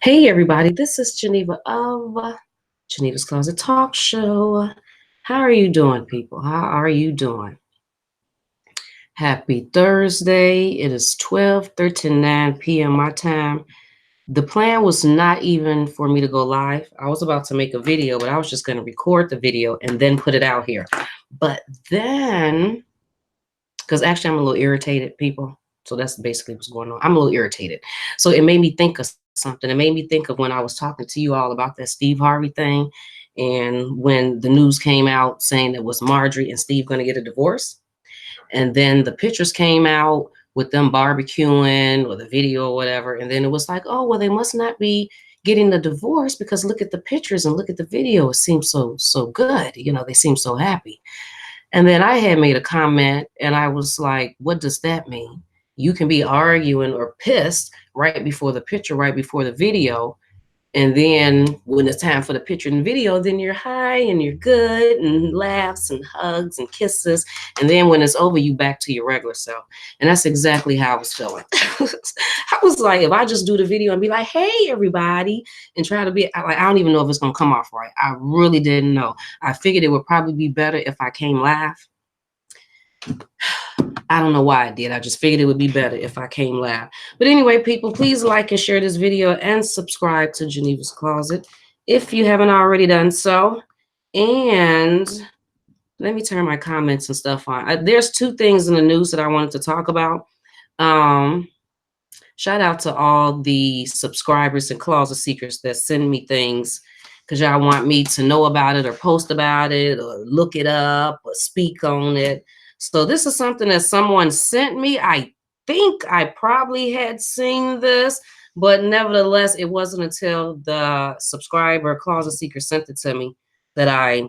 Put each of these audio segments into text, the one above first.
Hey everybody, this is Geneva of Geneva's Closet Talk Show. How are you doing, people? How are you doing? Happy Thursday. It is 12:39 p.m. my time. The plan was not even for me to go live. I was about to make a video, but I was just going to record the video and then put it out here. But then, because actually I'm a little irritated, people. So that's basically what's going on. I'm a little irritated. So it made me think of something. It made me think of when I was talking to you all about that Steve Harvey thing. And when the news came out saying it was Marjorie and Steve going to get a divorce. And then the pictures came out with them barbecuing or the video or whatever. And then it was like, oh, well, they must not be getting the divorce because look at the pictures and look at the video. It seems so good. You know, they seem so happy. And then I had made a comment and I was like, what does that mean? You can be arguing or pissed right before the picture, right before the video. And then when it's time for the picture and video, then you're high and you're good and laughs and hugs and kisses. And then when it's over, you back to your regular self. And that's exactly how I was feeling. I was like, if I just do the video and be like, hey, everybody, and try to be like, I don't even know if it's going to come off right. I really didn't know. I figured it would probably be better if I came live. I don't know why I did. I just figured it would be better if I came live. But anyway, people, please like and share this video and subscribe to Geneva's Closet if you haven't already done so. And let me turn my comments and stuff on. There's two things in the news that I wanted to talk about. Shout out to all the subscribers and closet seekers that send me things because y'all want me to know about it or post about it or look it up or speak on it. So this is something that someone sent me. I think I probably had seen this, but nevertheless, it wasn't until the subscriber closet seeker sent it to me that I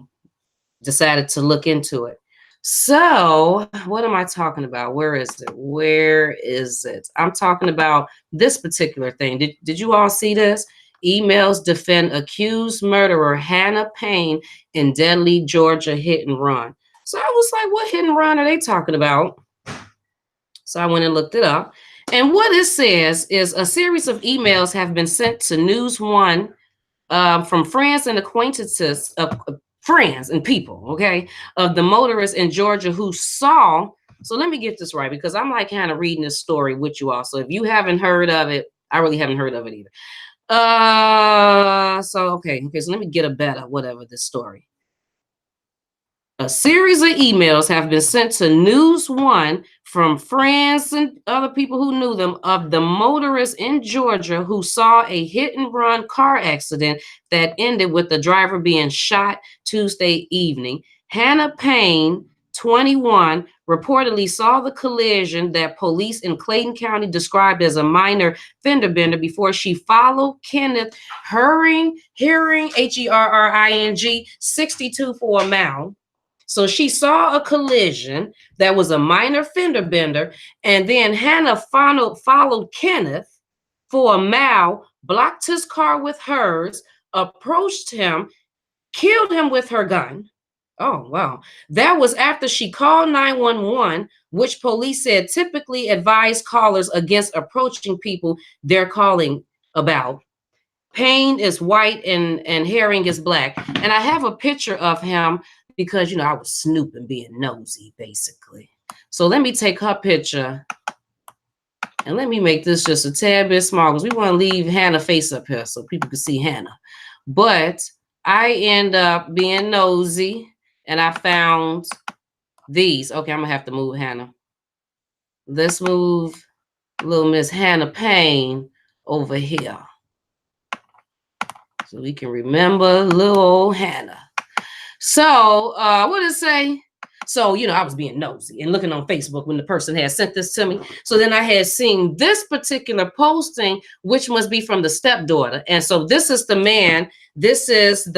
decided to look into it. So what am I talking about? Where is it? Where is it? I'm talking about this particular thing. Did you all see this? Emails defend accused murderer Hannah Payne in deadly Georgia hit and run. So I was like, what hit and run are they talking about? So I went and looked it up. And what it says is a series of emails have been sent to News One from friends and acquaintances of friends and people, okay, of the motorists in Georgia who saw. So let me get this right because I'm like kind of reading this story with you all. So if you haven't heard of it, I really haven't heard of it either. Okay, so let me get a better whatever this story. A series of emails have been sent to News One from friends and other people who knew them of the motorists in Georgia who saw a hit and run car accident that ended with the driver being shot Tuesday evening. Hannah Payne, 21, reportedly saw the collision that police in Clayton County described as a minor fender bender before she followed Kenneth Herring, Herring, 62 for a mile. So she saw a collision that was a minor fender bender, and then Hannah followed Kenneth for a mile, blocked his car with hers, approached him, killed him with her gun. Oh, wow. That was after she called 911, which police said typically advise callers against approaching people they're calling about. Payne is white and Herring is black. And I have a picture of him because, you know, I was snooping, being nosy, basically. So let me take her picture and let me make this just a tad bit small because we want to leave Hannah's face up here so people can see Hannah. But I end up being nosy and I found these. Okay, I'm going to have to move Hannah. Let's move little Miss Hannah Payne over here so we can remember little old Hannah. So what did it say? So, you know, I was being nosy and looking on Facebook when the person had sent this to me. So then I had seen this particular posting, which must be from the stepdaughter. And so this is the man. This is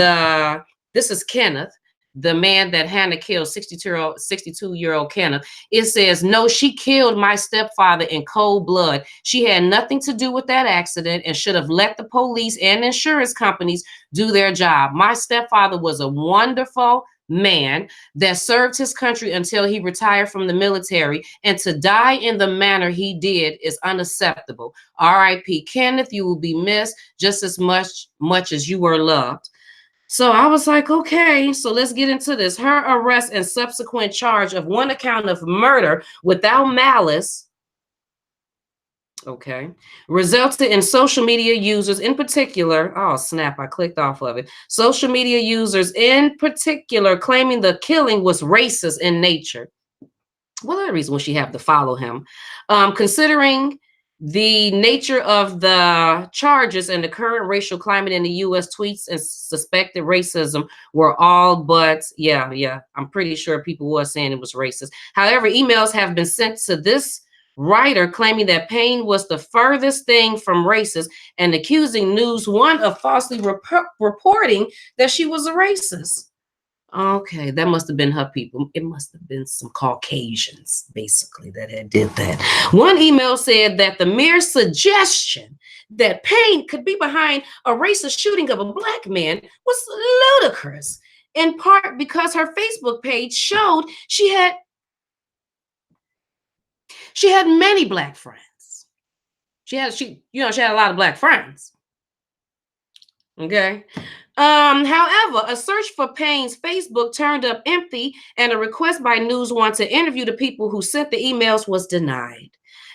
Kenneth, the man that Hannah killed, 62-year-old Kenneth. It says, no, she killed my stepfather in cold blood. She had nothing to do with that accident and should have let the police and insurance companies do their job. My stepfather was a wonderful, man that served his country until he retired from the military, and to die in the manner he did is unacceptable. R.I.P. Kenneth, you will be missed just as much as you were loved. So I was like, okay, so let's get into this. Her arrest and subsequent charge of one account of murder without malice, okay, resulted in social media users in particular, oh snap, I clicked off of it. Social media users in particular claiming the killing was racist in nature. Well, the reason would she have to follow him? Considering the nature of the charges and the current racial climate in the U.S., tweets and suspected racism were all but, yeah, I'm pretty sure people were saying it was racist. However, emails have been sent to this writer claiming that Payne was the furthest thing from racist and accusing News One of falsely reporting that she was a racist. Okay, that must have been her people. It must have been some Caucasians, basically, that had did that. One email said that the mere suggestion that Payne could be behind a racist shooting of a black man was ludicrous, in part because her Facebook page showed she had many black friends. She had a lot of black friends. Okay. However, a search for Payne's Facebook turned up empty, and a request by News One to interview the people who sent the emails was denied.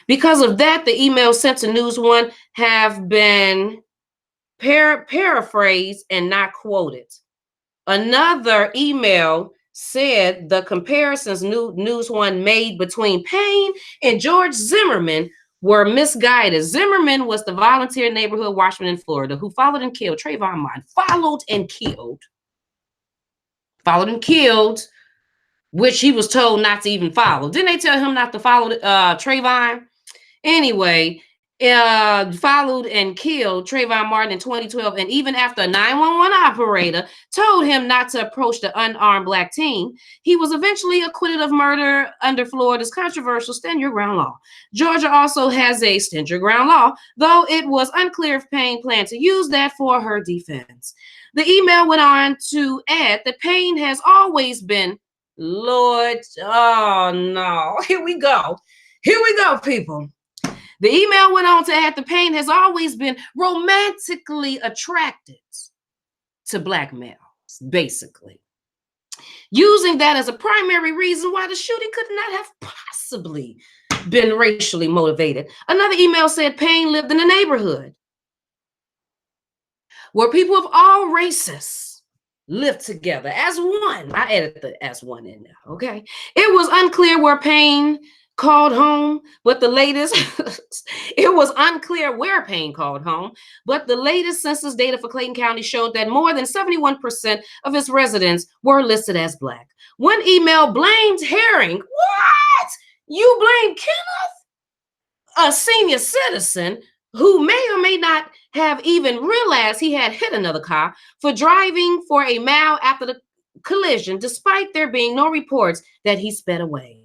Because of that, the emails sent to News One have been paraphrased and not quoted. Another email said the comparisons News One made between Payne and George Zimmerman were misguided. Zimmerman was the volunteer neighborhood watchman in Florida who followed and killed Trayvon Martin. Followed and killed, which he was told not to even follow. Didn't they tell him not to follow Trayvon? Anyway, followed and killed Trayvon Martin in 2012, and even after a 911 operator told him not to approach the unarmed black teen, he was eventually acquitted of murder under Florida's controversial stand your ground law. Georgia also has a stand your ground law, though it was unclear if Payne planned to use that for her defense. The email went on to add that Payne has always been, Lord, oh no, here we go, people. The email went on to add that Payne has always been romantically attracted to black males, basically, using that as a primary reason why the shooting could not have possibly been racially motivated. Another email said Payne lived in a neighborhood where people of all races lived together as one. I added the as one in there, okay? It was unclear where Payne called home, but the latest, it was unclear where Payne called home, but the latest census data for Clayton County showed that more than 71% of its residents were listed as black. One email blamed Herring. What? You blame Kenneth, a senior citizen who may or may not have even realized he had hit another car, for driving for a mile after the collision, despite there being no reports that he sped away.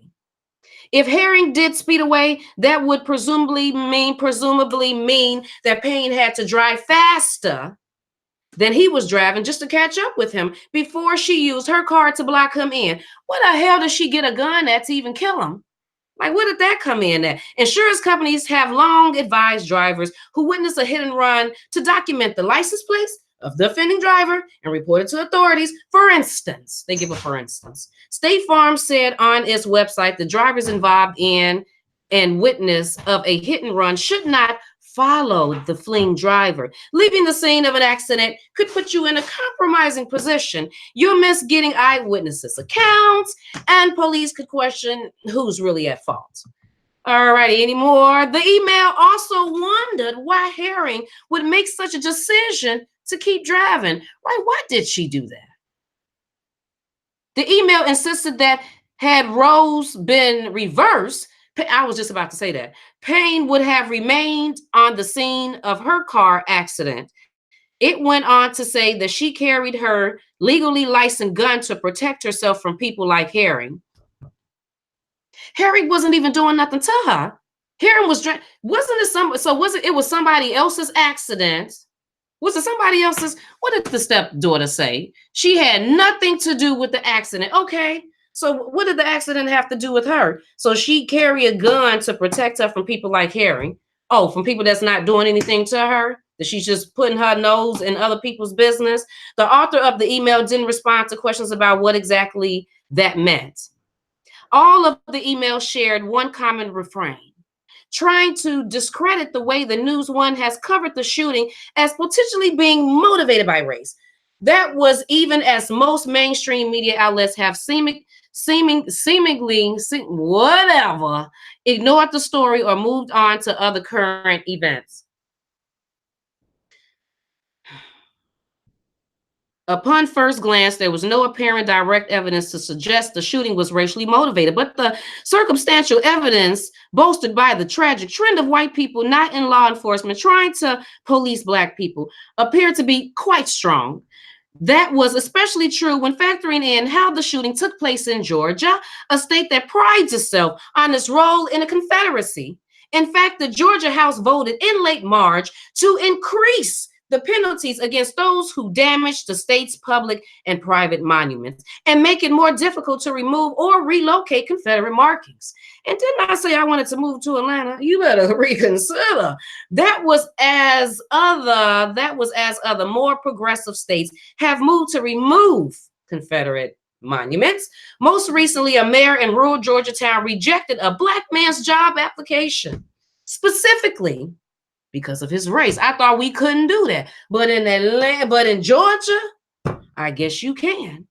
If Herring did speed away, that would presumably mean that Payne had to drive faster than he was driving just to catch up with him before she used her car to block him in. What the hell does she get a gun at to even kill him? Like, where did that come in at? Insurance companies have long advised drivers who witness a hit and run to document the license plates of the offending driver and report it to authorities. For instance, they give a for instance. State Farm said on its website the drivers involved in and witness of a hit and run should not follow the fleeing driver. Leaving the scene of an accident could put you in a compromising position. You'll miss getting eyewitnesses' accounts, and police could question who's really at fault. All righty, anymore. The email also wondered why Herring would make such a decision to keep driving. Right? Why did she do that? The email insisted that had roles been reversed, I was just about to say that, Payne would have remained on the scene of her car accident. It went on to say that she carried her legally licensed gun to protect herself from people like Herring. Herring wasn't even doing nothing to her. Herring was, wasn't it some, so was it was somebody else's accident, Was it somebody else's? What did the stepdaughter say? She had nothing to do with the accident. Okay. So what did the accident have to do with her? So she carry a gun to protect her from people like Harry. Oh, from people that's not doing anything to her? That she's just putting her nose in other people's business? The author of the email didn't respond to questions about what exactly that meant. All of the emails shared one common refrain, trying to discredit the way the News One has covered the shooting as potentially being motivated by race. That was even as most mainstream media outlets have seemingly whatever ignored the story or moved on to other current events. Upon first glance, there was no apparent direct evidence to suggest the shooting was racially motivated, but the circumstantial evidence boasted by the tragic trend of white people not in law enforcement trying to police Black people appeared to be quite strong. That was especially true when factoring in how the shooting took place in Georgia, a state that prides itself on its role in a Confederacy. In fact, the Georgia House voted in late March to increase the penalties against those who damage the state's public and private monuments and make it more difficult to remove or relocate Confederate markings. And didn't I say I wanted to move to Atlanta? You better reconsider. That was as other more progressive states have moved to remove Confederate monuments. Most recently, a mayor in rural Georgia town rejected a Black man's job application, specifically because of his race. I thought we couldn't do that. But in Georgia, I guess you can.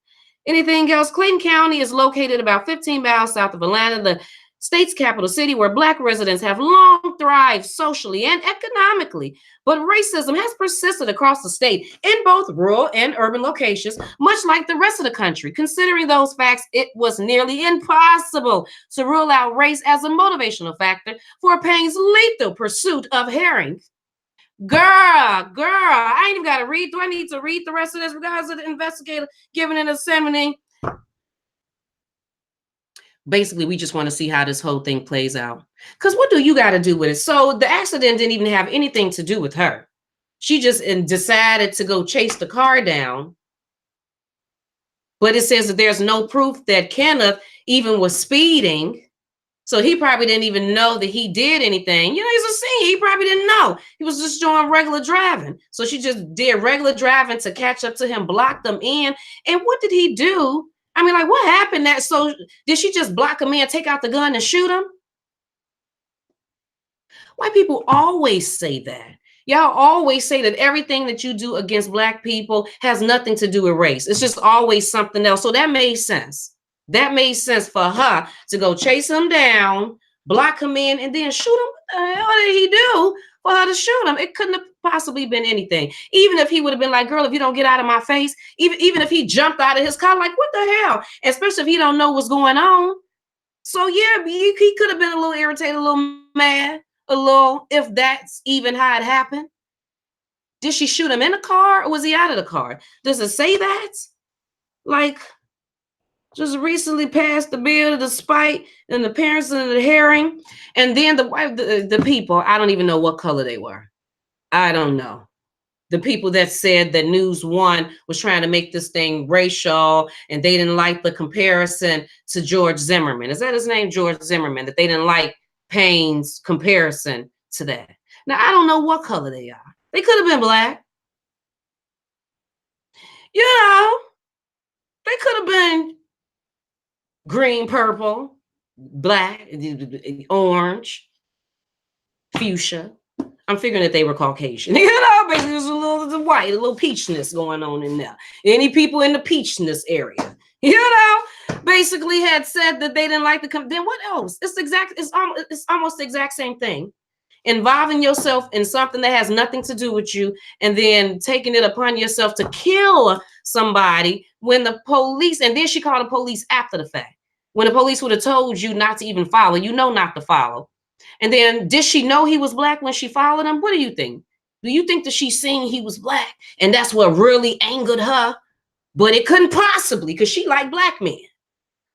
Anything else? Clayton County is located about 15 miles south of Atlanta, the state's capital city, where Black residents have long thrived socially and economically. But racism has persisted across the state in both rural and urban locations, much like the rest of the country. Considering those facts, it was nearly impossible to rule out race as a motivational factor for Payne's lethal pursuit of Herring. Girl, I ain't even got to read. Do I need to read the rest of this? Regardless of the investigator giving an assembly. Basically, we just want to see how this whole thing plays out. Because what do you got to do with it? So the accident didn't even have anything to do with her. She just decided to go chase the car down. But it says that there's no proof that Kenneth even was speeding. So he probably didn't even know that he did anything. You know, he's a senior. He probably didn't know. He was just doing regular driving. So she just did regular driving to catch up to him, blocked them in. And what did he do? I mean, like, what happened? So did she just block him in, take out the gun and shoot him? White people always say that. Y'all always say that everything that you do against Black people has nothing to do with race. It's just always something else. So that made sense. That made sense for her to go chase him down, block him in, and then shoot him. What the hell did he do for her to shoot him? It couldn't have possibly been anything. Even if he would have been like, girl, if you don't get out of my face, even if he jumped out of his car, like, what the hell? Especially if he don't know what's going on. So yeah, he could have been a little irritated, a little mad, a little, if that's even how it happened. Did she shoot him in the car or was he out of the car? Does it say that? Like, just recently passed the bill to the spite and the parents and the Herring, and then the people. I don't even know what color they were. I don't know. The people that said that News One was trying to make this thing racial and they didn't like the comparison to George Zimmerman. Is that his name, George Zimmerman? That they didn't like Payne's comparison to that. Now I don't know what color they are. They could have been Black. You know, they could have been green, purple, Black, orange, fuchsia. I'm figuring that they were Caucasian. You know, basically there's a little white, a little peachness going on in there. Any people in the peachness area, you know, basically had said that they didn't like the then what else? It's almost the exact same thing. Involving yourself in something that has nothing to do with you and then taking it upon yourself to kill somebody when the police, and then she called the police after the fact. When the police would have told you not to even follow, you know not to follow. And then did she know he was Black when she followed him? What do you think? Do you think that she seen he was Black and that's what really angered her? But it couldn't possibly, because she liked Black men.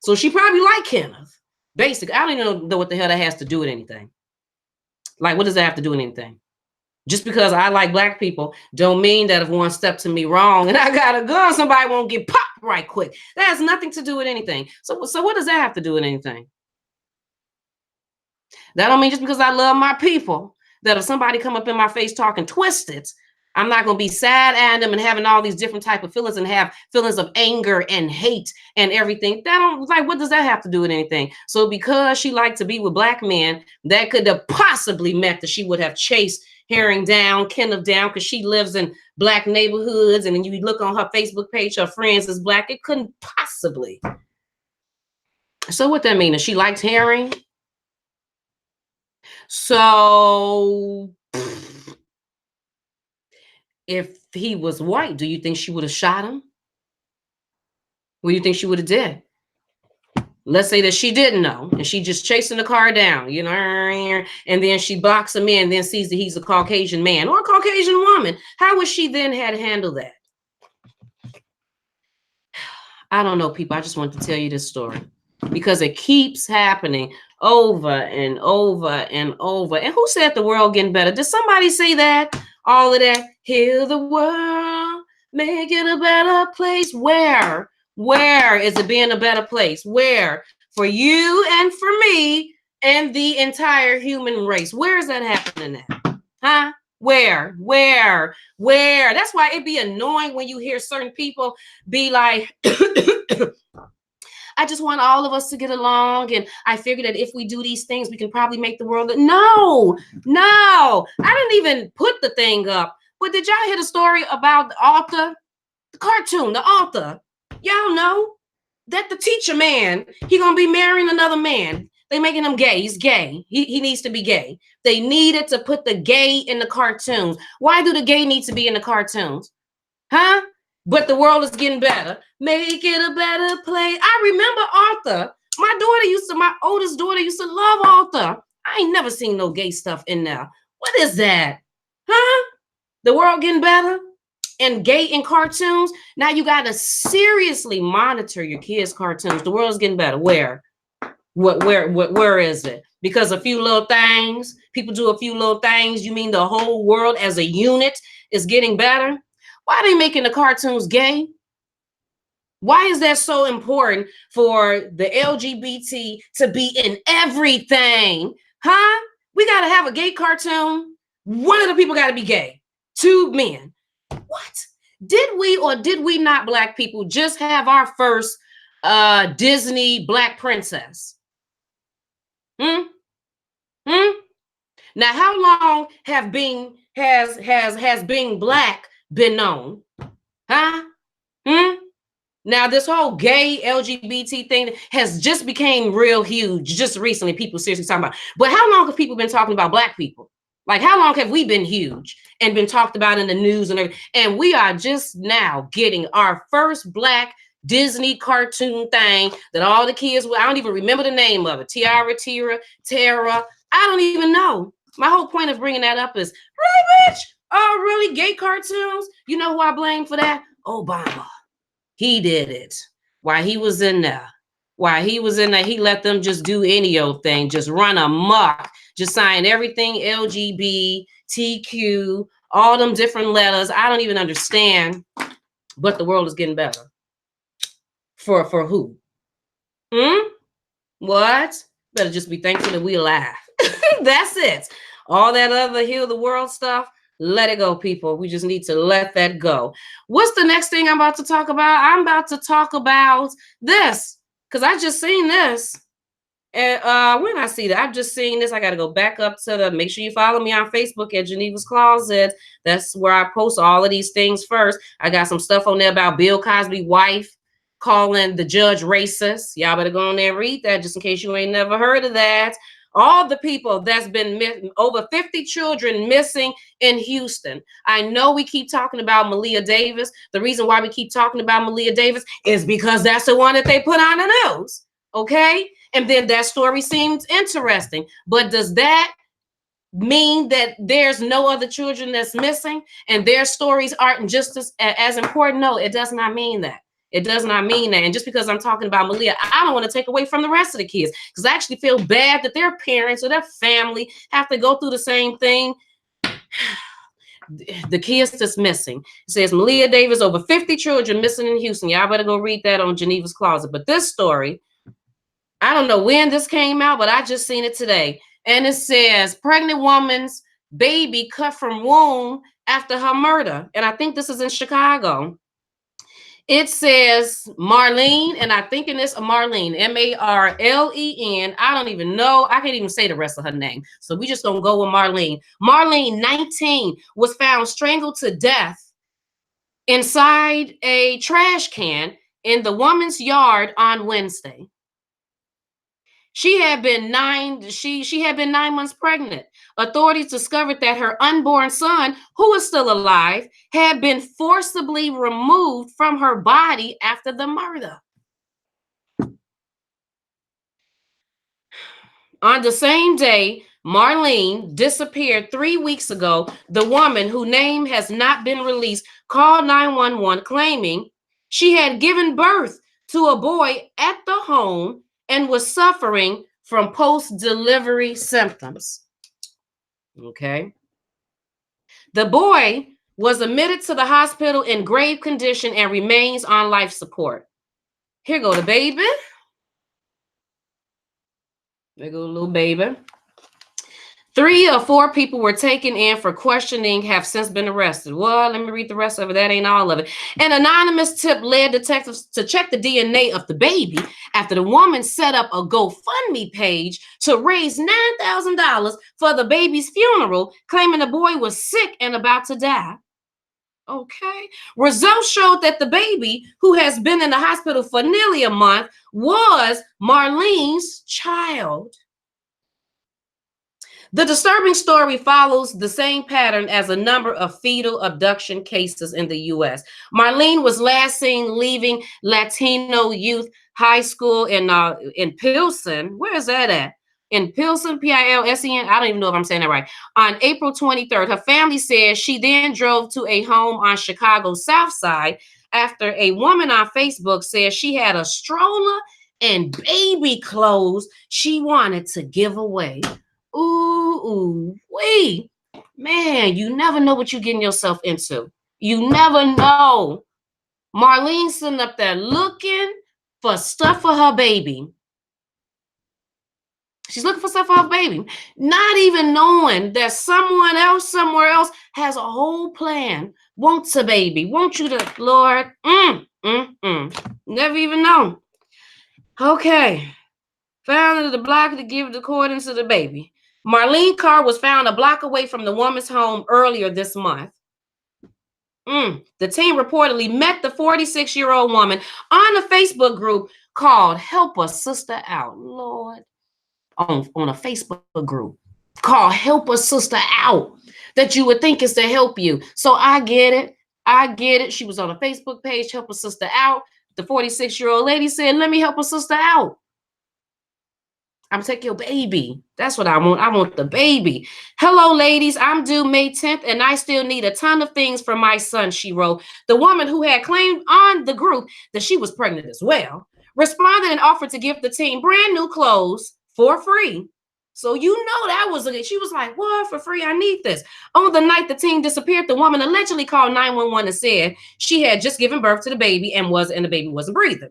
So she probably liked Kenneth. Basically, I don't even know what the hell that has to do with anything. Like, what does that have to do with anything? Just because I like black people don't mean that if one step to me wrong and I got a gun, somebody won't get popped right quick. That has nothing to do with anything. So what does that have to do with anything? That don't mean just because I love my people, that if somebody come up in my face talking twisted, I'm not going to be sad at them and having all these different type of feelings and have feelings of anger and hate and everything. That don't, like, what does that have to do with anything? So because she liked to be with black men, that could have possibly meant that she would have chased Herring down, Kenneth down, because she lives in black neighborhoods. And then you look on her Facebook page, her friends is black. It couldn't possibly. So what that mean? Is she liked Herring? So if he was white, do you think she would have shot him? What do you think she would have did? Let's say that she didn't know and she just chasing the car down, you know, and then she blocks him in and then sees that he's a Caucasian man or a Caucasian woman. How would she then had to handle that? I don't know, people. I just want to tell you this story because it keeps happening over and over and over. And who said the world getting better? Did somebody say that? All of that, heal the world, make it a better place. Where is it being a better place? Where? For you and for me and the entire human race. Where is that happening at? Huh? Where? That's why it'd be annoying when you hear certain people be like, I just want all of us to get along. And I figure that if we do these things, we can probably make the world. No. I didn't even put the thing up. But did y'all hear the story about the author, the cartoon, the author? Y'all know that the teacher man, he gonna be marrying another man. They making him gay. He's gay. He needs to be gay. They needed to put the gay in the cartoons. Why do the gay need to be in the cartoons? Huh? But the world is getting better. Make it a better place. I remember Arthur. My oldest daughter used to love Arthur. I ain't never seen no gay stuff in there. What is that? Huh? The world getting better? And gay in cartoons? Now you got to seriously monitor your kids' cartoons. The world's getting better. Where? Where is it? Because a few little things, people do a few little things. You mean the whole world as a unit is getting better? Why are they making the cartoons gay? Why is that so important for the LGBT to be in everything? Huh? We got to have a gay cartoon. One of the people got to be gay. 2 men. What? Did we or did we not, black people, just have our first Disney black princess? Now, how long has being black been known? Huh? Now, this whole gay LGBT thing has just became real huge just recently. People seriously talking about. But how long have people been talking about black people? Like, how long have we been huge and been talked about in the news and everything? And we are just now getting our first black Disney cartoon thing that all the kids, I don't even remember the name of it. Tara. I don't even know. My whole point of bringing that up is, really, bitch? Oh, really? Gay cartoons? You know who I blame for that? Obama. He did it. While he was in there, he let them just do any old thing, just run amok, just sign everything LGBTQ, all them different letters. I don't even understand, but the world is getting better. For who? What? Better just be thankful that we alive. That's it. All that other heal the world stuff, let it go, people. We just need to let that go. What's the next thing I'm about to talk about? I'm about to talk about this because I just seen this. And when I see that, I've just seen this. I got to go back up to make sure you follow me on Facebook at Geneva's Closet. That's where I post all of these things first. I got some stuff on there about Bill Cosby's wife calling the judge racist. Y'all better go on there and read that just in case you ain't never heard of that. All the people that's been over 50 children missing in Houston. I know we keep talking about Malia Davis. The reason why we keep talking about Malia Davis is because that's the one that they put on the news. Okay? And then that story seems interesting. But does that mean that there's no other children that's missing and their stories aren't just as important? No, it does not mean that. It does not mean that. And just because I'm talking about Malia, I don't want to take away from the rest of the kids because I actually feel bad that their parents or their family have to go through the same thing. the kids that's missing. It says Malia Davis, over 50 children missing in Houston. Y'all better go read that on Geneva's Closet. But this story, I don't know when this came out, but I just seen it today. And it says pregnant woman's baby cut from womb after her murder. And I think this is in Chicago. It says Marlene, and I think it's Marlene, Marlen. I don't even know. I can't even say the rest of her name. So we just gonna go with Marlene. Marlene, 19, was found strangled to death inside a trash can in the woman's yard on Wednesday. She had been 9 months pregnant. Authorities discovered that her unborn son, who was still alive, had been forcibly removed from her body after the murder. On the same day Marlene disappeared 3 weeks ago, the woman, whose name has not been released, called 911 claiming she had given birth to a boy at the home and was suffering from post-delivery symptoms. Okay. The boy was admitted to the hospital in grave condition and remains on life support. Here go the baby. There go the little baby. 3 or 4 people were taken in for questioning, have since been arrested. Well, let me read the rest of it. That ain't all of it. An anonymous tip led detectives to check the DNA of the baby after the woman set up a GoFundMe page to raise $9,000 for the baby's funeral, claiming the boy was sick and about to die. Okay. Results showed that the baby, who has been in the hospital for nearly a month, was Marlene's child. The disturbing story follows the same pattern as a number of fetal abduction cases in the U.S. Marlene was last seen leaving Latino Youth High School in Pilsen. Where is that at? In Pilsen, Pilsen. I don't even know if I'm saying that right. On April 23rd, her family says she then drove to a home on Chicago's South Side after a woman on Facebook said she had a stroller and baby clothes she wanted to give away. Ooh, wait, man, you never know what you're getting yourself into. You never know. Marlene's sitting up there looking for stuff for her baby. She's looking for stuff for her baby, not even knowing that someone else somewhere else has a whole plan, wants a baby, wants you to, Lord, never even know. Okay, found the block to give the according to the baby. Marlene's car was found a block away from the woman's home earlier this month. The team reportedly met the 46-year-old woman on a Facebook group called Help a Sister Out. Lord, on a Facebook group called Help a Sister Out that you would think is to help you. So I get it. She was on a Facebook page, Help a Sister Out. The 46-year-old lady said, let me help a sister out. I'm taking your baby. That's what I want. I want the baby. Hello, ladies. I'm due May 10th, and I still need a ton of things for my son, she wrote. The woman, who had claimed on the group that she was pregnant as well, responded and offered to give the team brand new clothes for free. So you know that was she was like, what, for free? I need this. On the night the team disappeared, the woman allegedly called 911 and said she had just given birth to the baby and the baby wasn't breathing.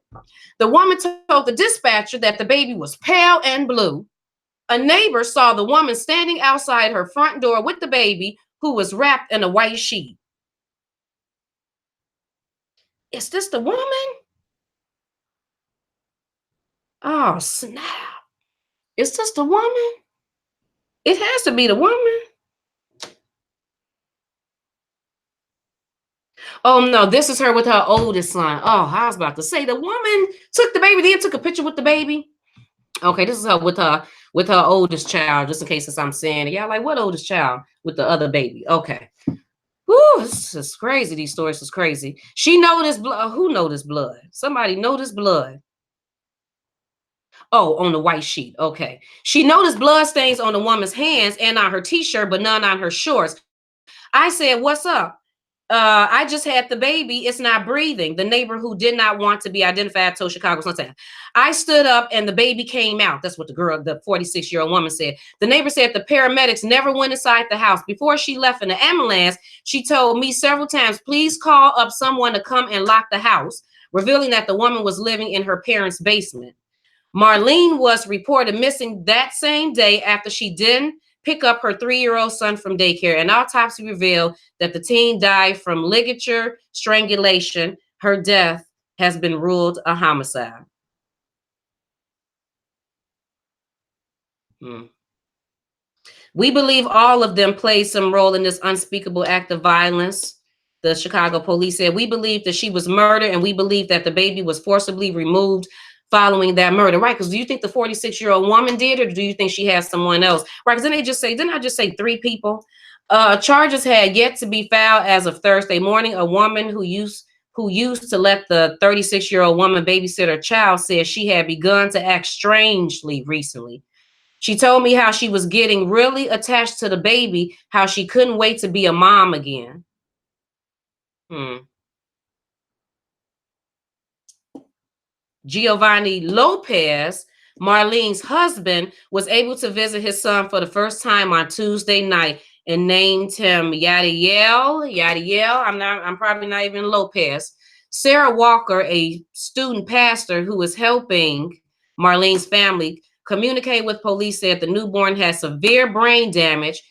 The woman told the dispatcher that the baby was pale and blue. A neighbor saw the woman standing outside her front door with the baby, who was wrapped in a white sheet. Is this the woman? Oh, snap. Is this the woman? It has to be the woman. Oh, no, this is her with her oldest son. Oh, I was about to say the woman took the baby, then took a picture with the baby. Okay, this is her with her oldest child, just in case I'm saying it. Yeah, like what oldest child with the other baby? Okay. Whoo, this is crazy. These stories is crazy. She noticed blood. Who noticed blood? Somebody noticed blood. Oh, on the white sheet. Okay. She noticed blood stains on the woman's hands and on her t-shirt, but none on her shorts. I said, what's up? I just had the baby. It's not breathing. The neighbor who did not want to be identified told Chicago Sun. I stood up and the baby came out. That's what the 46-year-old woman said. The neighbor said the paramedics never went inside the house. Before she left in the ambulance, she told me several times, please call up someone to come and lock the house, revealing that the woman was living in her parents' basement. Marlene was reported missing that same day after she didn't pick up her 3-year-old son from daycare. An autopsy revealed that the teen died from ligature strangulation. Her death has been ruled a homicide. Hmm. We believe all of them played some role in this unspeakable act of violence. The Chicago police said, we believe that she was murdered and we believe that the baby was forcibly removed following that murder. Right? Because do you think the 46-year-old woman did, or do you think she has someone else? Right? Because didn't I just say 3 people? Charges had yet to be filed as of Thursday morning. A woman who used to let the 36-year-old woman babysit her child said she had begun to act strangely recently. She told me how she was getting really attached to the baby, how she couldn't wait to be a mom again. Giovanni Lopez, Marlene's husband, was able to visit his son for the first time on Tuesday night and named him Yadiel. I'm probably not even Lopez. Sarah Walker, a student pastor who is helping Marlene's family communicate with police, said the newborn has severe brain damage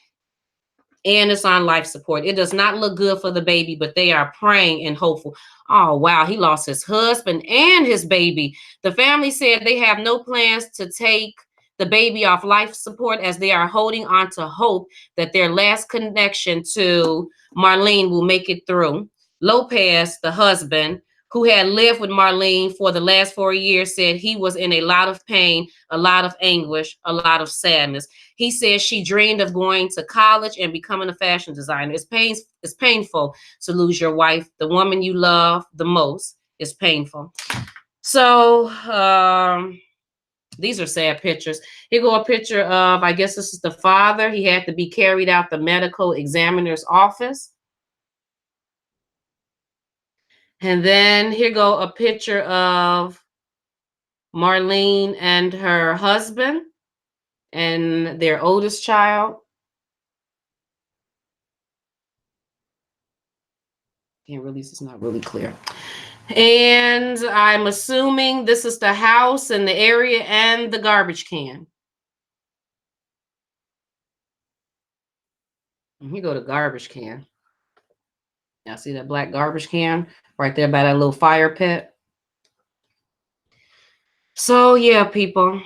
and it's on life support. It does not look good for the baby, but they are praying and hopeful. Oh, wow. He lost his husband and his baby. The family said they have no plans to take the baby off life support as they are holding on to hope that their last connection to Marlene will make it through. Lopez, the husband, who had lived with Marlene for the last 4 years, said he was in a lot of pain, a lot of anguish, a lot of sadness. He said she dreamed of going to college and becoming a fashion designer. It's painful to lose your wife, the woman you love the most. It's painful. So these are sad pictures. Here go a picture of, I guess this is the father. He had to be carried out the medical examiner's office. And then here go a picture of Marlene and her husband and their oldest child. Can't really, it's not really clear. And I'm assuming this is the house and the area and the garbage can. And here go the garbage can. Y'all see that black garbage can right there by that little fire pit? So yeah, people.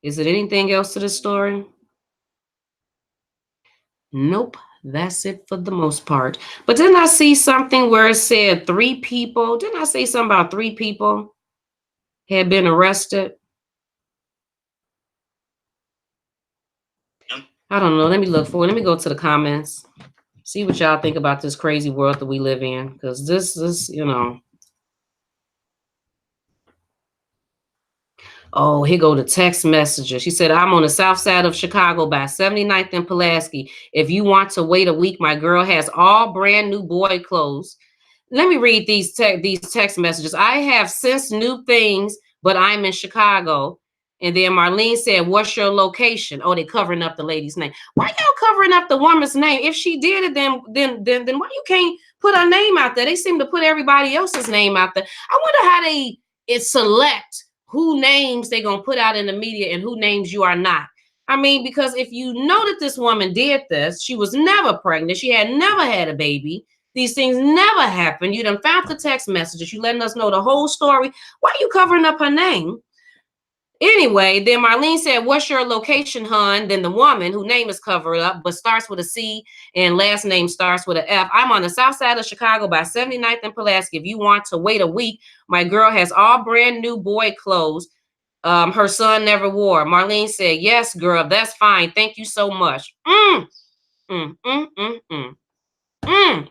Is it anything else to this story? Nope. That's it for the most part. But didn't I see something where it said 3 people? Didn't I say something about 3 people had been arrested? I don't know. Let me look for it. Let me go to the comments. See what y'all think about this crazy world that we live in. Because this is, Oh, here go the text messages. She said, I'm on the south side of Chicago by 79th and Pulaski. If you want to wait a week, my girl has all brand new boy clothes. Let me read these text messages. I have since new things, but I'm in Chicago. And then Marlene said, what's your location? Oh, they covering up the lady's name. Why y'all covering up the woman's name? If she did it, then why you can't put her name out there? They seem to put everybody else's name out there. I wonder how they select who names they gonna put out in the media and who names you are not. I mean, because if you know that this woman did this, she was never pregnant, she had never had a baby, these things never happened. You done found the text messages, you letting us know the whole story. Why are you covering up her name? Anyway, then Marlene said, what's your location, hon? Then the woman, whose name is covered up, but starts with a C and last name starts with an F. I'm on the south side of Chicago by 79th and Pulaski. If you want to wait a week, my girl has all brand new boy clothes. Her son never wore. Marlene said, yes, girl, that's fine. Thank you so much.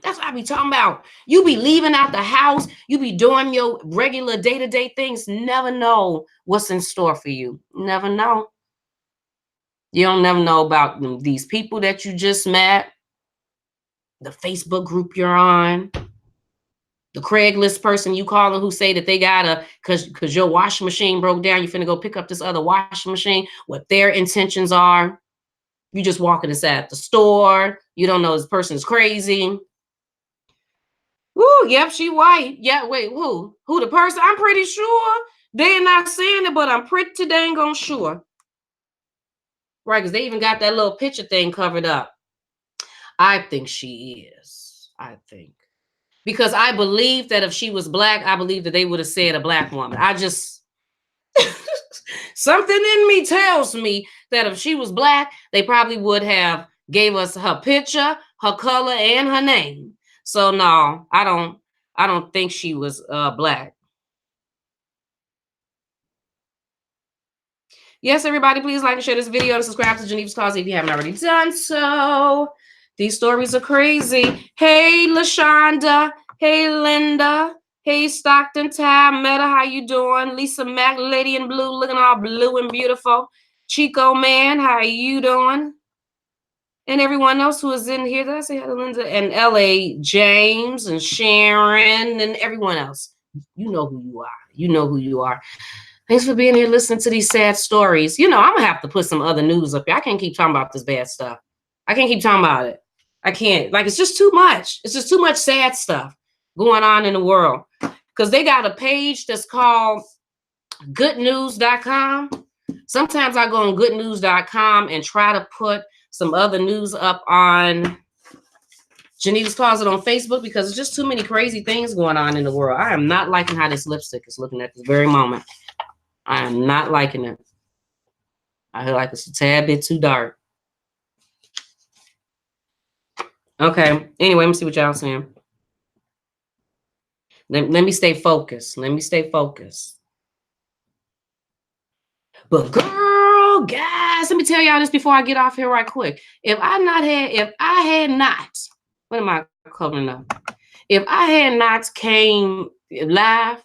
That's what I be talking about. You be leaving out the house. You be doing your regular day-to-day things. Never know what's in store for you. Never know. You don't never know about these people that you just met. the Facebook group you're on, the Craigslist person you calling who say that they gotta, cause your washing machine broke down, you finna go pick up this other washing machine, what their intentions are. You just walking inside the store. You don't know this person's crazy. Woo, yep, she white. Yeah, wait, who? Who the person? I'm pretty sure. They're not saying it, but I'm pretty dang on sure. Right, because they even got that little picture thing covered up. I think she is. I think. Because I believe that if she was black, I believe that they would have said a black woman. I just something in me tells me that if she was black, they probably would have gave us her picture, her color, and her name. So no, I don't think she was black. Yes, everybody, please like and share this video and subscribe to Geneva's Closet if you haven't already done so. These stories are crazy. Hey, LaShonda. Hey, Linda. Hey, Stockton Tab. Meta, how you doing? Lisa Mac, Lady in Blue, looking all blue and beautiful. Chico Man, how you doing? And everyone else who is in here. Did I say hi to Linda? And L.A. James and Sharon and everyone else. You know who you are. You know who you are. Thanks for being here listening to these sad stories. You know, I'm going to have to put some other news up here. I can't keep talking about this bad stuff. I can't keep talking about it. I can't. Like, it's just too much. It's just too much sad stuff going on in the world. Because they got a page that's called goodnews.com. Sometimes I go on goodnews.com and try to put some other news up on Geneva's Closet on Facebook because there's just too many crazy things going on in the world. I am not liking how this lipstick is looking at this very moment. I am not liking it. I feel like it's a tad bit too dark. Okay. Anyway, let me see what y'all saying. Let me stay focused. Let me stay focused. But girl, guys, let me tell y'all this before I get off here right quick. If I had not, what am I covering up? If I had not came live,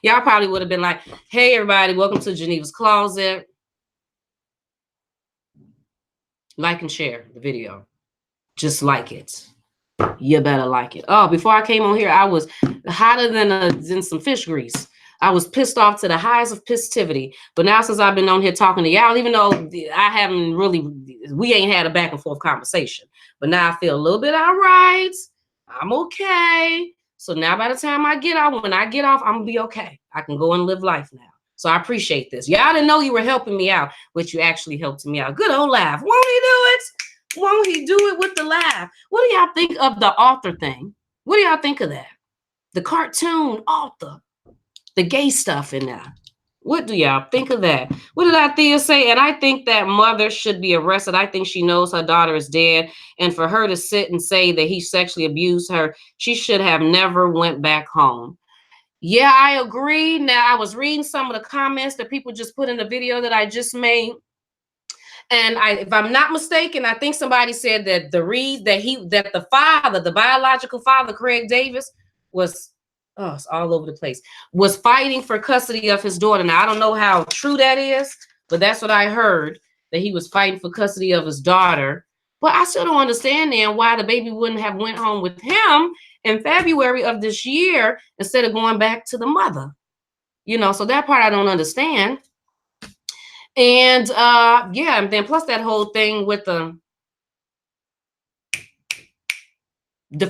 y'all probably would have been like, hey, everybody, welcome to Geneva's Closet. Like and share the video. Just like it. You better like it. Oh, before I came on here, I was hotter than some fish grease. I was pissed off to the highest of pissivity. But now since I've been on here talking to y'all, even though I haven't really, we ain't had a back and forth conversation. But now I feel a little bit all right. I'm okay. So now by the time I get off, when I get off, I'm going to be okay. I can go and live life now. So I appreciate this. Y'all didn't know you were helping me out, but you actually helped me out. Good old laugh. Won't he do it? Won't he do it with the laugh? What do y'all think of the author thing? What do y'all think of that? The cartoon author. The gay stuff in there. What do y'all think of that? What did Althea say? And I think that mother should be arrested. I think she knows her daughter is dead. And for her to sit and say that he sexually abused her, she should have never went back home. Yeah, I agree. Now, I was reading some of the comments that people just put in the video that I just made. And if I'm not mistaken, I think somebody said that the father, the biological father, Craig Davis, was it's all over the place, was fighting for custody of his daughter. Now, I don't know how true that is, but that's what I heard, that he was fighting for custody of his daughter. But I still don't understand then why the baby wouldn't have went home with him in February of this year instead of going back to the mother. You know, so that part I don't understand. And yeah, and then plus that whole thing with the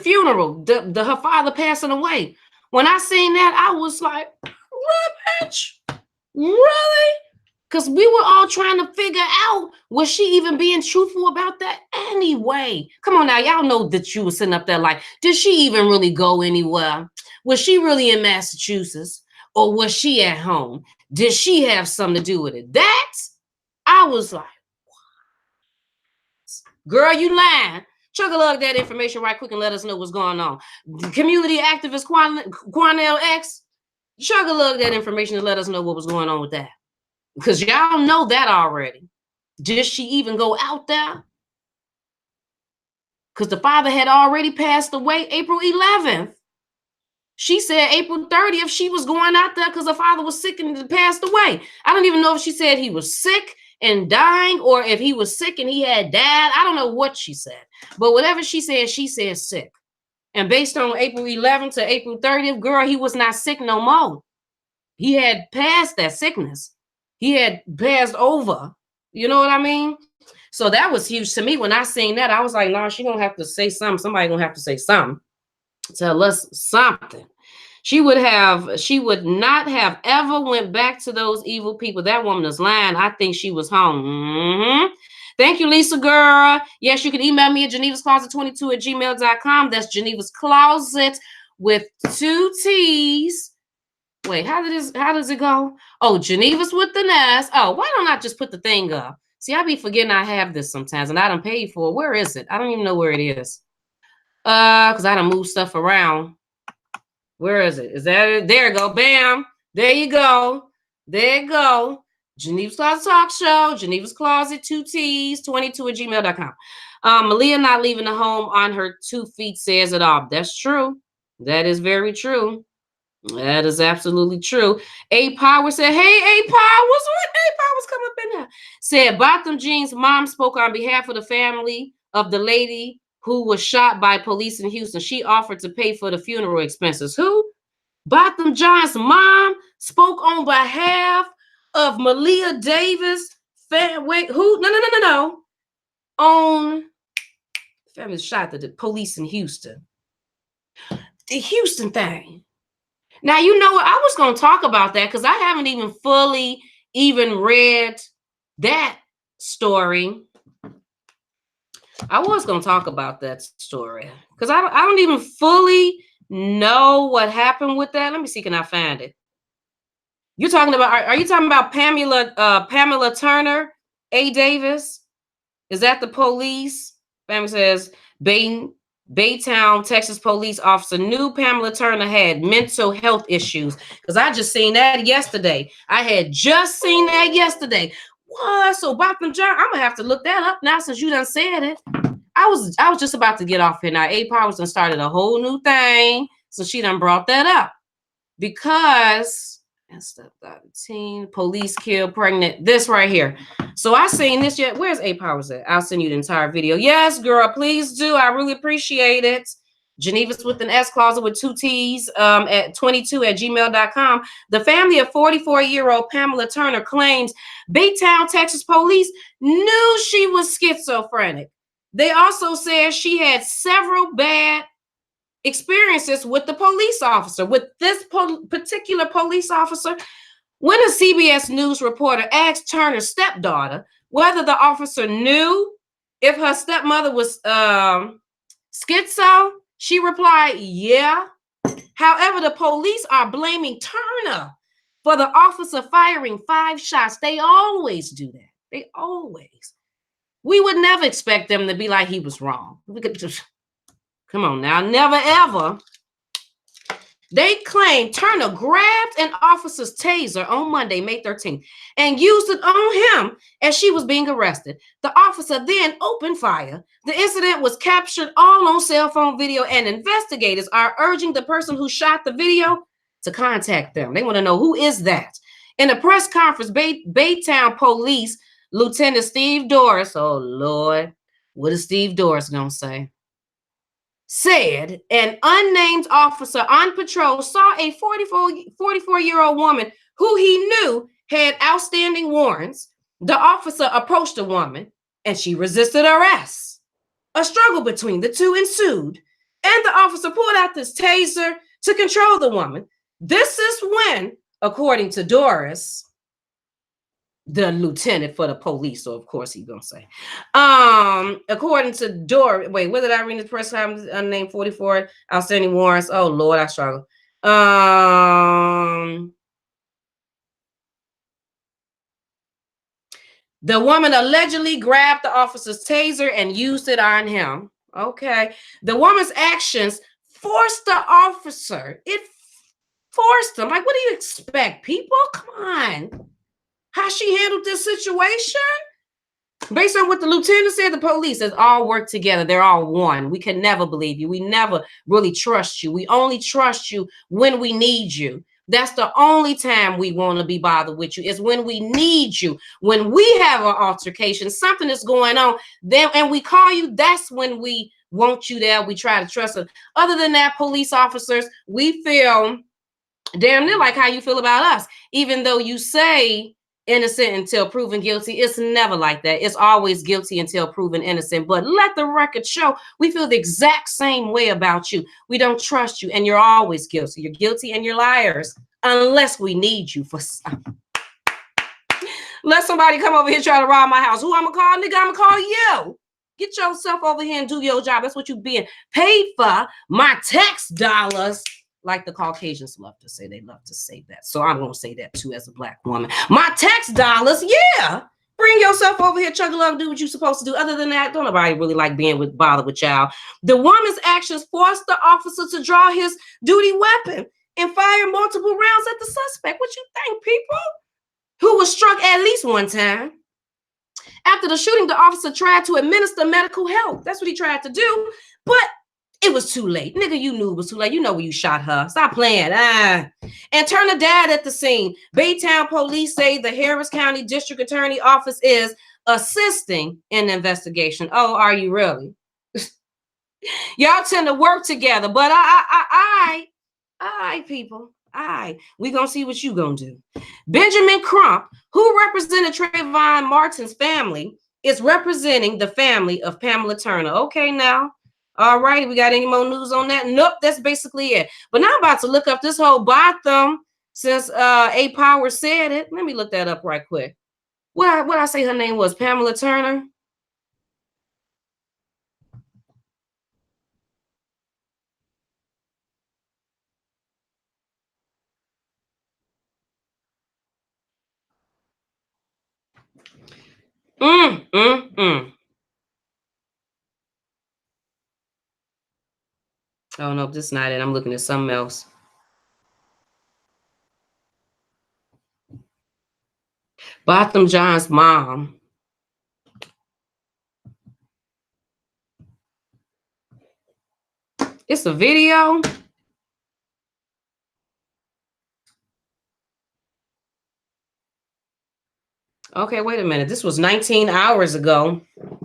funeral, her father passing away. When I seen that, I was like, what, bitch? Really? Because we were all trying to figure out, was she even being truthful about that anyway? Come on now, y'all know that you were sitting up there like, did she even really go anywhere? Was she really in Massachusetts? Or was she at home? Did she have something to do with it? I was like, girl, you lying. Chug-a-lug that information right quick and let us know what's going on. Community activist Quanell X, chug-a-lug that information and let us know what was going on with that. Because y'all know that already. Did she even go out there? Because the father had already passed away April 11th. She said April 30th she was going out there because her father was sick and passed away. I don't even know if she said he was sick and dying, or if he was sick and he had died. I don't know what she said, but whatever she said sick. And based on April 11th to April 30th, girl, he was not sick no more. He had passed that sickness. He had passed over. You know what I mean? So that was huge to me. When I seen that, I was like, nah, she gonna have to say something. Somebody gonna have to say something. Tell us something. She would not have ever went back to those evil people. That woman is lying. I think she was home. Mm-hmm. Thank you, Lisa girl. Yes, you can email me at genevasclosett22@gmail.com. That's Geneva's Closet with 2 T's. Wait, how does it go? Oh, Geneva's with the S. Oh, why don't I just put the thing up? See, I be forgetting I have this sometimes, and I done paid for it. Where is it? I don't even know where it is. Because I done moved stuff around. Where is it? Is that it? There you go. Bam. There you go. There you go. Geneva's Closet Talk Show. Geneva's Closet, 2 T's, 22@gmail.com. Malia not leaving the home on her 2 feet says it all. That's true. That is very true. That is absolutely true. A Power said, hey, A Powers, what A Powers come up in there? Said, Bottom Jean's mom spoke on behalf of the family of the lady who was shot by police in Houston. She offered to pay for the funeral expenses. Who? Bottom John's mom spoke on behalf of Malia Davis. Wait, who? No. On family shot at the police in Houston. The Houston thing. Now, you know what? I was going to talk about that because I haven't even fully read that story. I was going to talk about that story because I don't even fully know what happened with that. Let me see, can I find it? You're talking about, are you talking about Pamela Turner, A. Davis? Is that the police? Family says, Baytown, Texas police officer knew Pamela Turner had mental health issues. Because I just seen that yesterday. I had just seen that yesterday. What? So Bottom John, I'm gonna have to look that up now since you done said it. I was just about to get off here now. A Powers done started a whole new thing, so she done brought that up because that's the 13 police killed pregnant. This right here. So I seen this yet. Where's A Powers at? I'll send you the entire video. Yes, girl, please do. I really appreciate it. Geneva's with an S, Closet with 2 T's at 22@gmail.com. The family of 44-year-old Pamela Turner claims Baytown, Texas police knew she was schizophrenic. They also said she had several bad experiences with the police officer, with this particular police officer. When a CBS News reporter asked Turner's stepdaughter whether the officer knew if her stepmother was schizo, she replied, yeah. However, the police are blaming Turner for the officer firing 5 shots. They always do that. They always. We would never expect them to be like he was wrong. We could just, come on now, never ever. They claim Turner grabbed an officer's taser on Monday, May 13th, and used it on him as she was being arrested. The officer then opened fire. The incident was captured all on cell phone video, and investigators are urging the person who shot the video to contact them. They want to know who is that. In a press conference, Baytown Police Lieutenant Steve Doris, oh Lord, what is Steve Doris gonna say? Said an unnamed officer on patrol saw a 44-year-old woman who he knew had outstanding warrants. The officer approached the woman and she resisted arrest. A struggle between the two ensued, and the officer pulled out this taser to control the woman. This is when, according to Doris, the lieutenant for the police, so of course he's gonna say, according to Doris, wait, what did I read in the press conference? Unnamed 44 outstanding warrants. Oh Lord, I struggle. The woman allegedly grabbed the officer's taser and used it on him. Okay. The woman's actions forced the officer. It forced him. Like, what do you expect, people? Come on. How she handled this situation? Based on what the lieutenant said, the police has all worked together. They're all one. We can never believe you. We never really trust you. We only trust you when we need you. That's the only time we want to be bothered with you, is when we need you. When we have an altercation, something is going on, then and we call you, that's when we want you there. We try to trust us. Other than that, police officers, we feel damn near like how you feel about us. Even though you say innocent until proven guilty, it's never like that. It's always guilty until proven innocent. But let the record show we feel the exact same way about you. We don't trust you, and you're always guilty. You're guilty and you're liars unless we need you for something. Let somebody come over here try to rob my house. Who I'm gonna call? Nigga, I'm gonna call you. Get yourself over here and do your job. That's what you're being paid for. My tax dollars. Like the Caucasians love to say. They love to say that. So I'm going to say that too as a Black woman. My tax dollars, yeah. Bring yourself over here, chug along, do what you're supposed to do. Other than that, don't nobody really like being bothered with y'all. The woman's actions forced the officer to draw his duty weapon and fire multiple rounds at the suspect. What you think, people? Who was struck at least one time. After the shooting, the officer tried to administer medical help. That's what he tried to do. But it was too late. Nigga, you knew it was too late. You know when you shot her. Stop playing. And Turner died at the scene. Baytown police say the Harris County District Attorney Office is assisting in the investigation. Oh, are you really? Y'all tend to work together, but I, people. We gonna see what you gonna do. Benjamin Crump, who represented Trayvon Martin's family, is representing the family of Pamela Turner. Okay, now. All right, we got any more news on that? Nope, that's basically it. But now I'm about to look up this whole Botham since A. Power said it. Let me look that up right quick. What I say her name was? Pamela Turner? Oh, no, this is not it. I'm looking at something else. Botham John's mom. It's a video. Okay, wait a minute. This was 19 hours ago.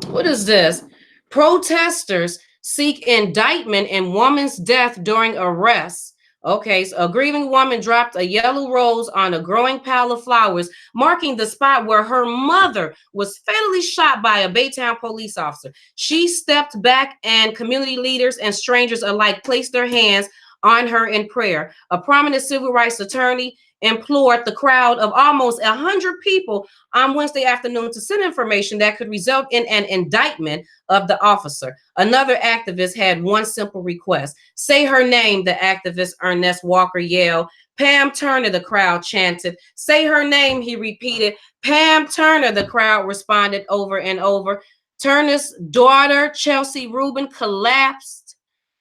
What is this? Protesters seek indictment in woman's death during arrest. Okay, so a grieving woman dropped a yellow rose on a growing pile of flowers, marking the spot where her mother was fatally shot by a Baytown police officer. She stepped back, and community leaders and strangers alike placed their hands on her in prayer. A prominent civil rights attorney implored the crowd of almost 100 people on Wednesday afternoon to send information that could result in an indictment of the officer. Another activist had one simple request: say her name, the activist Ernest Walker yelled. Pam Turner, the crowd chanted. Say her name, he repeated. Pam Turner, the crowd responded over and over. Turner's daughter, Chelsea Rubin, collapsed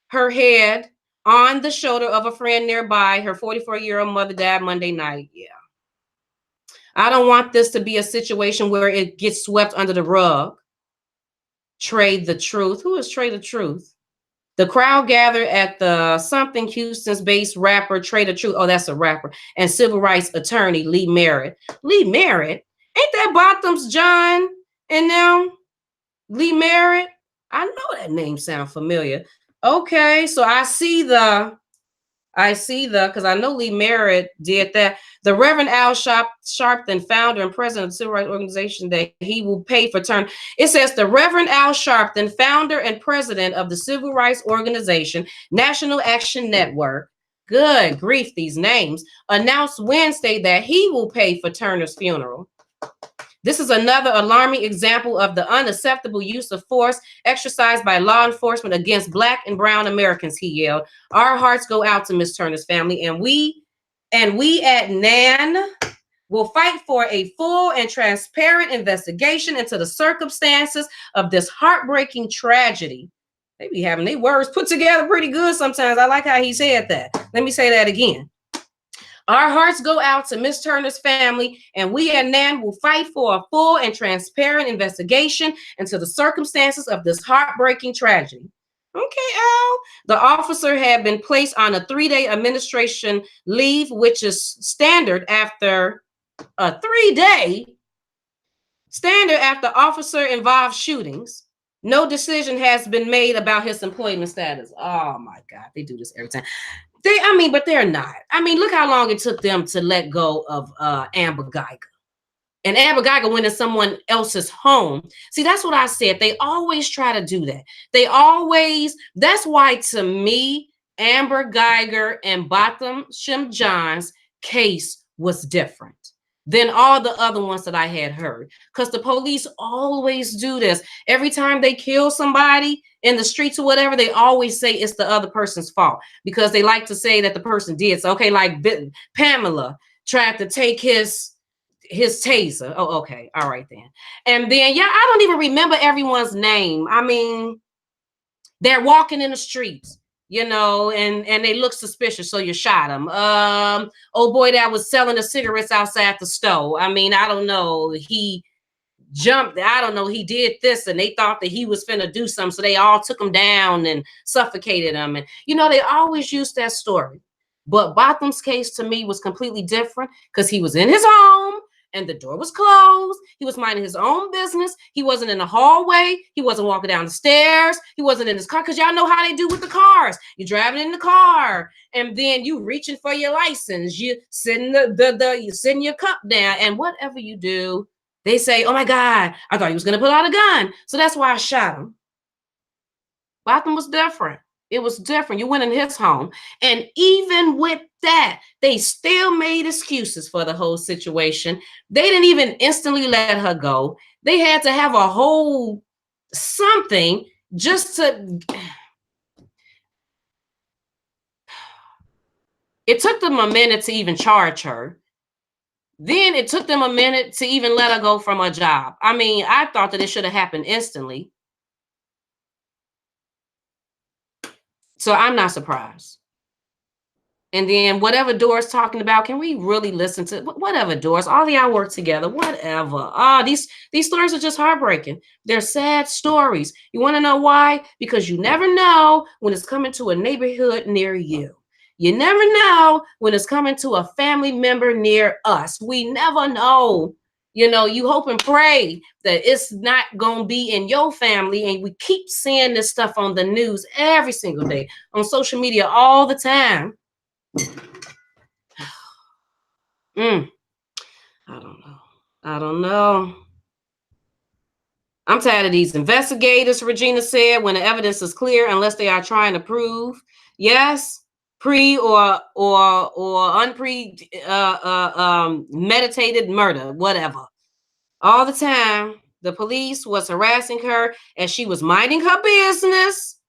her head on the shoulder of a friend nearby. Her 44-year-old mother died Monday night. Yeah. I don't want this to be a situation where it gets swept under the rug. Trade the Truth. Who is Trade the Truth? The crowd gathered at the something Houston's based rapper Trade the Truth. Oh, that's a rapper. And civil rights attorney Lee Merritt. Lee Merritt? Ain't that Botham's John and them? Lee Merritt? I know that name sounds familiar. Okay, so I see because I know Lee Merritt did that. The Reverend Al Sharpton, founder and president of the Civil Rights Organization, that he will pay for turn. It says the Reverend Al Sharpton, founder and president of the Civil Rights Organization, National Action Network, good grief, these names, announced Wednesday that he will pay for Turner's funeral. This is another alarming example of the unacceptable use of force exercised by law enforcement against Black and brown Americans, he yelled. Our hearts go out to Miss Turner's family, and we at NAN will fight for a full and transparent investigation into the circumstances of this heartbreaking tragedy. They be having their words put together pretty good sometimes. I like how he said that. Let me say that again. Our hearts go out to Miss Turner's family, and we at NAN will fight for a full and transparent investigation into the circumstances of this heartbreaking tragedy. Okay, Al. The officer had been placed on a 3-day administration leave, which is standard after a 3-day standard after officer involved shootings. No decision has been made about his employment status. Oh my God, they do this every time. But they're not. I mean, look how long it took them to let go of Amber Geiger. And Amber Geiger went in someone else's home. See, that's what I said. They always try to do that. That's why to me, Amber Geiger and Botham Shem John's case was different than all the other ones that I had heard. Because the police always do this. Every time they kill somebody in the streets or whatever, they always say it's the other person's fault because they like to say that the person did. So, okay, like Pamela tried to take his taser. Oh, okay. All right then. And then, yeah, I don't even remember everyone's name. I mean, they're walking in the streets, and they look suspicious, so you shot them. Oh boy, that was selling the cigarettes outside the store. I mean, I don't know. He jumped. I don't know. He did this, and they thought that he was finna do something, so they all took him down and suffocated him. And they always use that story. But Botham's case to me was completely different because he was in his home and the door was closed. He was minding his own business. He wasn't in the hallway. He wasn't walking down the stairs. He wasn't in his car because y'all know how they do with the cars. You're driving in the car and then you reaching for your license. You sitting you sitting your cup down and whatever you do, they say, oh my God, I thought he was going to pull out a gun. So that's why I shot him. Botham was different. It was different. You went in his home. And even with that, they still made excuses for the whole situation. They didn't even instantly let her go. They had to have a whole something just to... It took them a minute to even charge her. Then it took them a minute to even let her go from her job. I mean, I thought that it should have happened instantly. So I'm not surprised. And then whatever Doris talking about, can we really listen to whatever Doris? All of y'all work together, whatever. These stories are just heartbreaking. They're sad stories. You want to know why? Because you never know when it's coming to a neighborhood near you. You never know when it's coming to a family member near us. We never know. You hope and pray that it's not going to be in your family. And we keep seeing this stuff on the news every single day, on social media all the time. I don't know. I'm tired of these investigators, Regina said, when the evidence is clear, unless they are trying to prove, yes, pre or meditated murder, whatever. All the time, the police was harassing her as she was minding her business.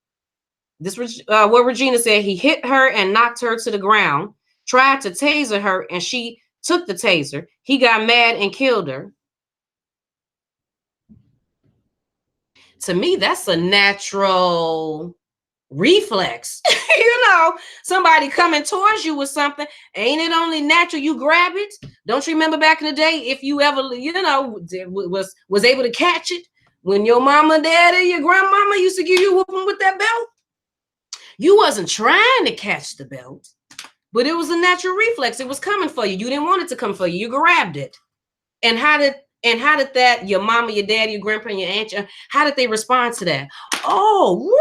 This was what Regina said. He hit her and knocked her to the ground, tried to taser her, and she took the taser. He got mad and killed her. To me, that's a natural reflex. Somebody coming towards you with something. Ain't it only natural you grab it? Don't you remember back in the day, if you ever, was able to catch it when your mama, daddy, your grandmama used to give you whooping with that belt? You wasn't trying to catch the belt, but it was a natural reflex. It was coming for you. You didn't want it to come for you. You grabbed it. And how did that, your mama, your daddy, your grandpa, your aunt, how did they respond to that? Oh, really,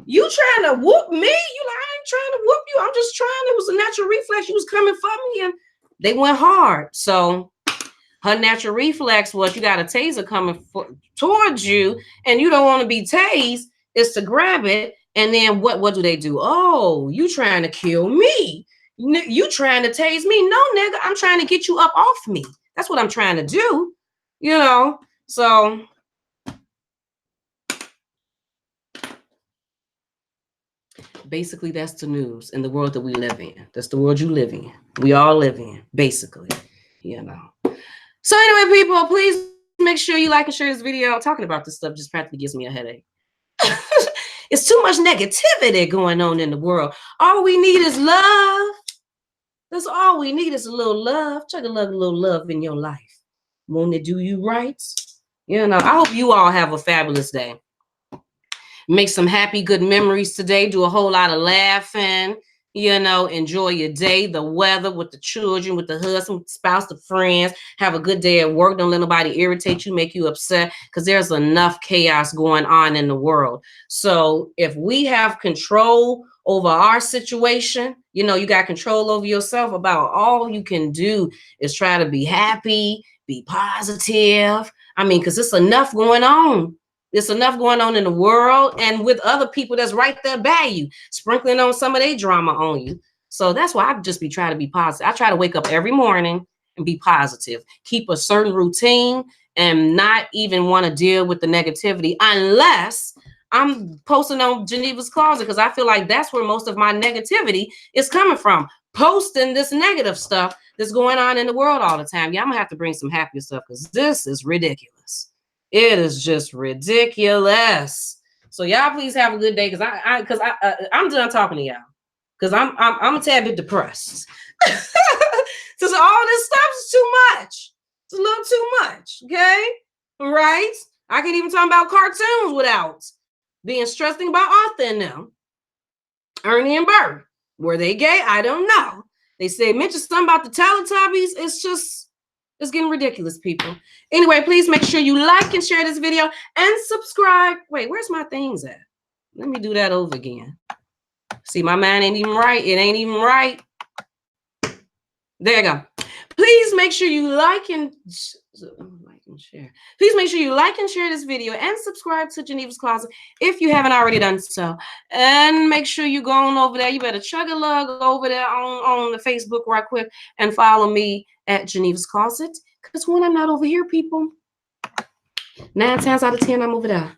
you trying to whoop me? You like, I ain't trying to whoop you. I'm just trying. It was a natural reflex. You was coming for me, and they went hard. So her natural reflex was, you got a taser coming towards you, and you don't want to be tased. Is to grab it, and then what do they do? Oh, you trying to kill me? You trying to tase me? No, nigga, I'm trying to get you up off me. That's what I'm trying to do. So basically that's the news in the world that we live in. That's the world you live in. We all live in, basically. So anyway, people, please make sure you like and share this video. Talking about this stuff just practically gives me a headache. It's too much negativity going on in the world. All we need is love. That's all we need, is a little love. Try to love a little love in your life. Won't it do you right? I hope you all have a fabulous day. Make some happy, good memories today. Do a whole lot of laughing. You know, enjoy your day, the weather, with the children, with the husband, with the spouse, the friends. Have a good day at work. Don't let nobody irritate you, make you upset, because there's enough chaos going on in the world. So if we have control over our situation, you know, you got control over yourself. About all you can do is try to be happy, be positive. I mean, because it's enough going on. There's enough going on in the world and with other people that's right there by you, sprinkling on some of their drama on you. So that's why I just be trying to be positive. I try to wake up every morning and be positive, keep a certain routine, and not even want to deal with the negativity unless I'm posting on Geneva's Closet, because I feel like that's where most of my negativity is coming from. Posting this negative stuff that's going on in the world all the time. Yeah, I'm gonna have to bring some happy stuff because this is ridiculous. It is just ridiculous. So y'all please have a good day, because I'm done talking to y'all, because I'm a tad bit depressed. Because all this stuff is too much. It's a little too much. Okay, right? I can't even talk about cartoons without being stressing about Arthur and them. Ernie and Bert, were they gay? I don't know. They say mention something about the Teletubbies. It's getting ridiculous, people. Anyway, please make sure you like and share this video and subscribe. Wait, where's my things at? Let me do that over again. See, my mind ain't even right. It ain't even right. There you go. Please make sure you like and share. Please make sure you like and share this video and subscribe to Geneva's Closet if you haven't already done so. And make sure you go on over there. You better chug a lug over there on the Facebook right quick and follow me at Geneva's Closet. Because when I'm not over here, people, 9 times out of 10, I'm over there.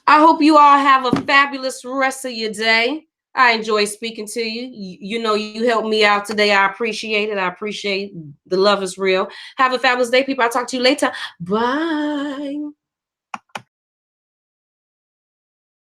I hope you all have a fabulous rest of your day. I enjoy speaking to you. You know, you helped me out today. I appreciate it. I appreciate the love is real. Have a fabulous day, people. I'll talk to you later. Bye.